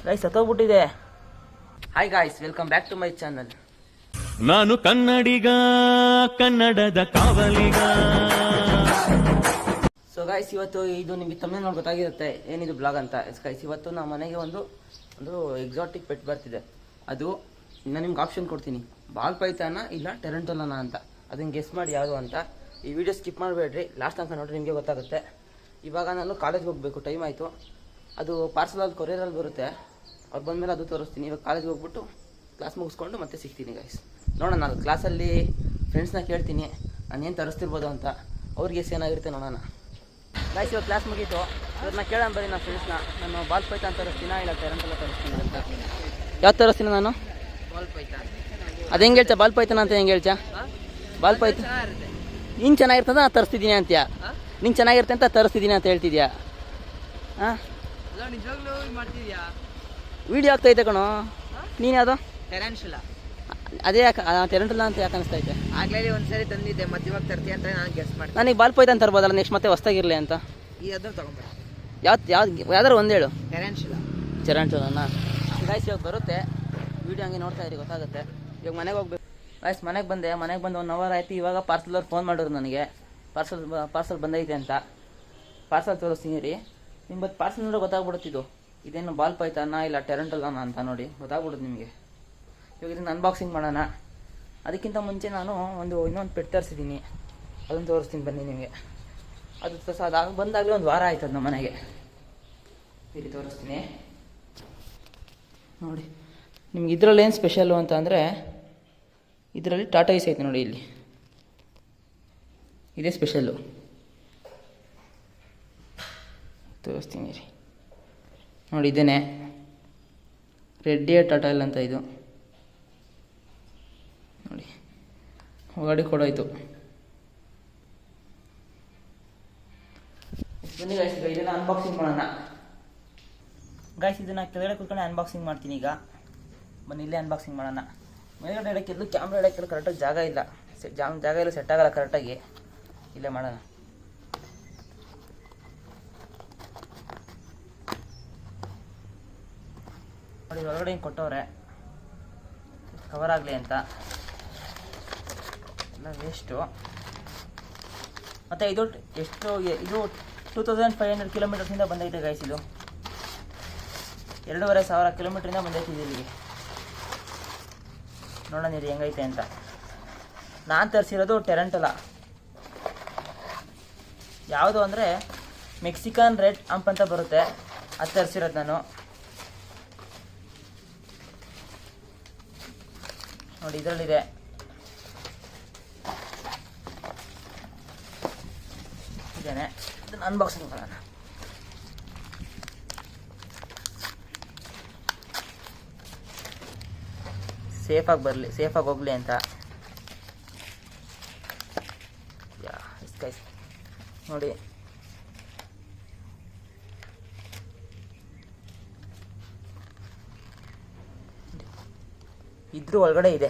Guys ಸತ್ತೋಗ್ಬಿಟ್ಟಿದೆ. Hi guys, welcome back to my channel. ನಾನು ಕನ್ನಡಿಗ, ಕನ್ನಡದ ಕಾವಲಿಗ. ಸೊ ಗಾಯ್ಸ್, ಇವತ್ತು ಇದು ನಿಮಗೆ ತಮ್ಮನೇ ನೋಡಿ ಗೊತ್ತಾಗಿರುತ್ತೆ ಏನಿದು ಬ್ಲಾಗ್ ಅಂತ. ಗೈಸ್, ಇವತ್ತು ನಮ್ಮ ಮನೆಗೆ ಒಂದು ಎಕ್ಸಾಟಿಕ್ ಪೆಟ್ ಬರ್ತಿದೆ. ಅದು ನಾನು ನಿಮ್ಗೆ ಆಪ್ಷನ್ ಕೊಡ್ತೀನಿ, ಬಾಲ್ ಪೈಥಾನ ಇಲ್ಲ ಟೆರಂಟೋಲನ ಅಂತ. ಅದನ್ನು ಗೆಸ್ ಮಾಡಿ ಯಾವುದು ಅಂತ. ಈ ವಿಡಿಯೋ ಸ್ಕಿಪ್ ಮಾಡಬೇಡ್ರಿ, ಲಾಸ್ಟ್ ತನಕ ನೋಡ್ರಿ, ನಿಮಗೆ ಗೊತ್ತಾಗುತ್ತೆ. ಇವಾಗ ನಾನು ಕಾಲೇಜ್ಗೆ ಹೋಗಬೇಕು, ಟೈಮ್ ಆಯಿತು. ಅದು ಪಾರ್ಸಲಲ್ಲಿ ಕೊರಿಯರಲ್ಲಿ ಬರುತ್ತೆ. ಅವ್ರು ಬಂದಮೇಲೆ ಅದು ತೋರಿಸ್ತೀನಿ. ಇವಾಗ ಕಾಲೇಜ್ಗೆ ಹೋಗ್ಬಿಟ್ಟು ಕ್ಲಾಸ್ ಮುಗಿಸ್ಕೊಂಡು ಮತ್ತೆ ಸಿಗ್ತೀನಿ ಗೈಸ್. ನೋಡೋಣ, ನಾನು ಕ್ಲಾಸಲ್ಲಿ ಫ್ರೆಂಡ್ಸ್ನ ಕೇಳ್ತೀನಿ ನಾನು ಏನು ತರಿಸ್ತಿರ್ಬೋದು ಅಂತ. ಅವ್ರಿಗೆ ಏನಾಗಿರುತ್ತೆ ನೋಡೋಣ. ಗೈಸ್, ಇವಾಗ ಕ್ಲಾಸ್ ಮುಗೀತು. ಇವ್ರನ್ನ ಕೇಳೋಣ ಬರೀ ನಾನು ಫ್ರೆಂಡ್ಸ್ನ. ನಾನು ಬಾಲ್ ಪೈಥಾನ್ ತರಿಸ್ತೀನ ಇಲ್ಲ ಟೆರಂಟೋಲ ತರಿಸ್ತೀನಿ ಅಂತ. ಯಾವ್ದು ತರಿಸ್ತೀನಿ ನಾನು? Ball Python. ಅದು ಹೆಂಗೆ ಹೇಳ್ತಾ ಬಾಲ್ ಪೈಥಾನ್ ಅಂತ ಹೆಂಗೆ ಹೇಳ್ತಾ? ಬಾಲ್ ಪೈಥಾನ್ ನೀನು ಚೆನ್ನಾಗಿರ್ತದೆ ನಾನು ತರಿಸ್ತಿದ್ದೀನಿ ಅಂತ್ಯಾ? ನೀನು ಚೆನ್ನಾಗಿರುತ್ತೆ ಅಂತ ತರಿಸ್ತಿದ್ದೀನಿ ಅಂತ ಹೇಳ್ತಿದ್ಯಾ? ಹಾಂ, ವಿಡಿಯೋ ಆಗ್ತೈತೆ ಕಣೋ. ನೀನು ಯಾವುದು? ಟೆರಂಟೋಲ. ಅದೇ ಯಾಕೆ ಟೆರಂಟೋಲ ಅಂತ ಯಾಕೆ ಅನಿಸ್ತೈತೆ? ಆಗ್ಲೇ ಒಂದ್ಸರಿ ತಂದಿದ್ದೆ, ಮತ್ತೆ ಇವಾಗ ತರ್ತೀಯ ಅಂತ ನಾನು ಗೆಸ್ ಮಾಡ್ತೀನಿ. ನನಗೆ ಬಾಲ್ ಪೈಥಾನ್ ತರ್ಬೋದಲ್ಲ ನೆಕ್ಸ್ಟ್, ಮತ್ತೆ ಹೊಸ್ತಾಗಿರಲಿ ಅಂತ. ಈ ಅದನ್ನು ತಗೊಂಡ್ಬರ. ಯಾವ್ದಾರು ಒಂದು ಹೇಳು. ಟೆರಂಟೋಲ. ಗೈಸ್, ಇವಾಗ ಬರುತ್ತೆ. ವಿಡಿಯೋ ಹಂಗೆ ನೋಡ್ತಾ ಇರಿ, ಗೊತ್ತಾಗುತ್ತೆ. ಇವಾಗ ಮನೆಗೆ ಹೋಗ್ಬೇಕು. ಗೈಸ್, ಮನೆಗೆ ಬಂದೆ 1 ಅವರ್ ಆಯಿತು. ಇವಾಗ ಪಾರ್ಸಲವ್ರು ಫೋನ್ ಮಾಡಿದ್ರು ನನಗೆ, ಪಾರ್ಸಲ್ ಬಂದೈತೆ ಅಂತ. ಪಾರ್ಸಲ್ ತೋರಿಸ್ತೀನಿ ರೀ. ನಿಮ್ಗೆ ಪಾರ್ಸಲ್ ನೋಡೋ ಗೊತ್ತಾಗ್ಬಿಡುತ್ತಿದ್ದು ಇದೇನು ಬಾಲ್ ಪೈಥಾನ ಇಲ್ಲ ಟೆರಂಟೋಲನ ಅಂತ. ನೋಡಿ ಗೊತ್ತಾಗ್ಬಿಡುತ್ತೆ ನಿಮಗೆ. ಇವಾಗ ಇದನ್ನು ಅನ್ಬಾಕ್ಸಿಂಗ್ ಮಾಡೋಣ. ಅದಕ್ಕಿಂತ ಮುಂಚೆ ನಾನು ಇನ್ನೊಂದು ಪೆಟ್ ತರಿಸಿದ್ದೀನಿ, ಅದನ್ನು ತೋರಿಸ್ತೀನಿ ಬನ್ನಿ ನಿಮಗೆ. ಅದು ಬಂದಾಗಲೇ 1 ವಾರ ಆಯ್ತು ಅದು ನಮ್ಮ ಮನೆಗೆ. ಇಲ್ಲಿ ತೋರಿಸ್ತೀನಿ ನೋಡಿ. ನಿಮ್ಗೆ ಇದರಲ್ಲಿ ಏನು ಸ್ಪೆಷಲ್ಲು ಅಂತ ಅಂದರೆ, ಇದರಲ್ಲಿ ಟಾಟಾ ಐಸ್ ಐತೆ ನೋಡಿ, ಇಲ್ಲಿ ಇದೇ ಸ್ಪೆಷಲ್ಲು. ತೋರಿಸ್ತೀನಿ ರೀ ನೋಡಿ. ಇದೇನೆ ರೆಡ್ ಇಯರ್ ಟಾಟಾ ಇಲ್ಲ ಅಂತ ಇದು ನೋಡಿ, ಹೊರಗಡೆ ಕೊಡೋಯ್ತು. ಬನ್ನಿ ಗೈಸ್, ಇದನ್ನು ಅನ್ಬಾಕ್ಸಿಂಗ್ ಮಾಡೋಣ. ಗೈಸ್, ಇದನ್ನು ಕೆಳಗಡೆ ಕೂತ್ಕೊಂಡು ಅನ್ಬಾಕ್ಸಿಂಗ್ ಮಾಡ್ತೀನಿ ಈಗ. ಬನ್ನಿ ಇಲ್ಲೇ ಅನ್ಬಾಕ್ಸಿಂಗ್ ಮಾಡೋಣ. ಮೇಲ್ಗಡೆ ಇಡೋಕ್ಕೆಲ್ಲೂ ಕ್ಯಾಮ್ರಾ ಇಡೋಕ್ಕೆಲ್ಲ ಕರೆಕ್ಟಾಗಿ ಜಾಗ ಇಲ್ಲ, ಜಾಗ ಇಲ್ಲ, ಸೆಟ್ ಆಗಲ್ಲ ಕರೆಕ್ಟಾಗಿ. ಇಲ್ಲೇ ಮಾಡೋಣ. ನೋಡಿ, ಹೊರಗಡೆ ಹಿಂಗೆ ಕೊಟ್ಟವ್ರೆ ಕವರ್ ಆಗಲಿ ಅಂತ. ಎಲ್ಲ ವೇಸ್ಟು. ಮತ್ತು ಇದು 2500 ಕಿಲೋಮೀಟರ್ಸಿಂದ ಬಂದೈತೆ ಗೈಸ್. ಇದು 2500 ಕಿಲೋಮೀಟ್ರಿಂದ ಬಂದೈತೆ ಇಲ್ಲಿಗೆ. ನೋಡೋಣ ನೀರು ಹೆಂಗೈತೆ ಅಂತ. ನಾನು ತರಿಸಿರೋದು ಟೆರಂಟೋಲ. ಯಾವುದು ಅಂದರೆ ಮೆಕ್ಸಿಕನ್ ರೆಡ್ ಅಂಪ್ ಅಂತ ಬರುತ್ತೆ, ಅದು ತರಿಸಿರೋದು ನಾನು. ನೋಡಿ, ಇದರಲ್ಲಿದೆ. ಇದೇನೆ, ಇದನ್ನು ಅನ್ಬಾಕ್ಸಿಂಗ್ ಮಾಡೋಣ. ಸೇಫಾಗಿ ಬರಲಿ, ಸೇಫಾಗಿ ಹೋಗಲಿ ಅಂತ. ನೋಡಿ, ಇದ್ರ ಒಳಗಡೆ ಇದೆ,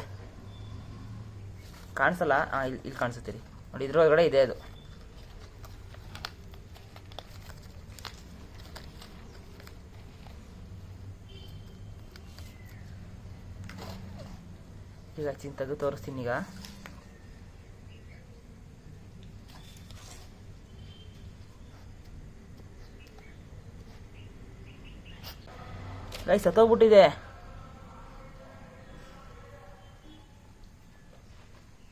ಕಾಣಿಸಲ್ಲ. ಇಲ್ಲಿ ಕಾಣಿಸುತ್ತೀರಿ ನೋಡಿ, ಇದ್ರ ಒಳಗಡೆ ಇದೆ ಅದು. ಈಗ ತೆಗೆದು ತೋರಿಸ್ತೀನಿ ಈಗ. ಗೈಸ್, ಸತ್ತೋಗ್ಬಿಟ್ಟಿದೆ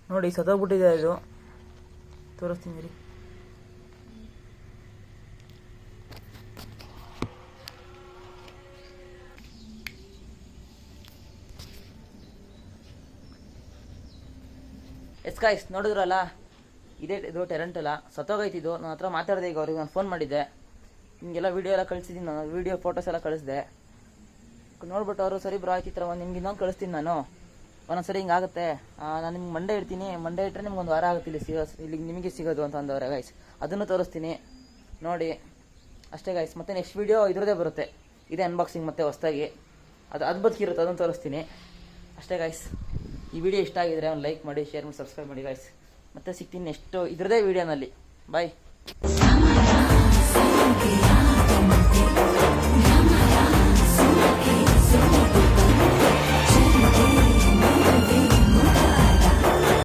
ನೋಡಿ, ಸತ್ತೋಗ್ಬಿಟ್ಟಿದೆ ಅದು. ತೋರಿಸ್ತೀನಿ ರೀ. ಗೈಸ್, ನೋಡಿದ್ರಲ್ಲ, ಇದು ಟೆರಂಟೋಲ. ಸತ್ತೋಗೈತಿದ್ದು. ನನ್ನ ಹತ್ರ ಮಾತಾಡಿದೆ ಈಗ, ಅವ್ರಿಗೆ ನಾನು ಫೋನ್ ಮಾಡಿದ್ದೆ. ನಿಮಗೆಲ್ಲ ವೀಡಿಯೋ ಎಲ್ಲ ಕಳಿಸಿದ್ದೀನಿ ನಾನು, ವೀಡಿಯೋ ಫೋಟೋಸ್ ಎಲ್ಲ ಕಳಿಸಿದೆ. ನೋಡ್ಬಿಟ್ಟು ಅವರು ಸರಿ ಬ್ರೋ ಆಯ್ತು, ಈ ಥರ ನಿಮ್ಗೆ ಇನ್ನೊಂದು ಕಳಿಸ್ತೀನಿ ನಾನು, ಒಂದೊಂದ್ಸರಿ ಹಿಂಗಾಗುತ್ತೆ, ನಾನು ನಿಮ್ಗೆ ಮಂಡೇ ಇಡ್ತೀನಿ, ಮಂಡೇ ಇಟ್ಟರೆ ನಿಮ್ಗೆ 1 ವಾರ ಆಗುತ್ತೆ ಇಲ್ಲಿ ನಿಮಗೆ ಸಿಗೋದು ಅಂತ ಅಂದವ್ರೆ ಗೈಸ್. ಅದನ್ನು ತೋರಿಸ್ತೀನಿ ನೋಡಿ ಅಷ್ಟೇ ಗೈಸ್. ಮತ್ತು ನೆಕ್ಸ್ಟ್ ವೀಡಿಯೋ ಇದ್ರದ್ದೇ ಬರುತ್ತೆ, ಇದೇ ಅನ್ಬಾಕ್ಸಿಂಗ್ ಮತ್ತೆ ಹೊಸದಾಗಿ. ಅದು ಬದುಕಿರುತ್ತೆ, ಅದನ್ನು ತೋರಿಸ್ತೀನಿ ಅಷ್ಟೇ ಗೈಸ್. ಈ ವಿಡಿಯೋ ಇಷ್ಟ ಆಗಿದ್ರೆ ಒಂದು ಲೈಕ್ ಮಾಡಿ, ಶೇರ್ ಮಾಡಿ, ಸಬ್ಸ್ಕ್ರೈಬ್ ಮಾಡಿ ಗೈಸ್. ಮತ್ತೆ ಸಿಗ್ತೀನಿ ನೆಕ್ಸ್ಟ್ ಇದ್ರದೇ ವಿಡಿಯೋನಲ್ಲಿ. ಬಾಯ್.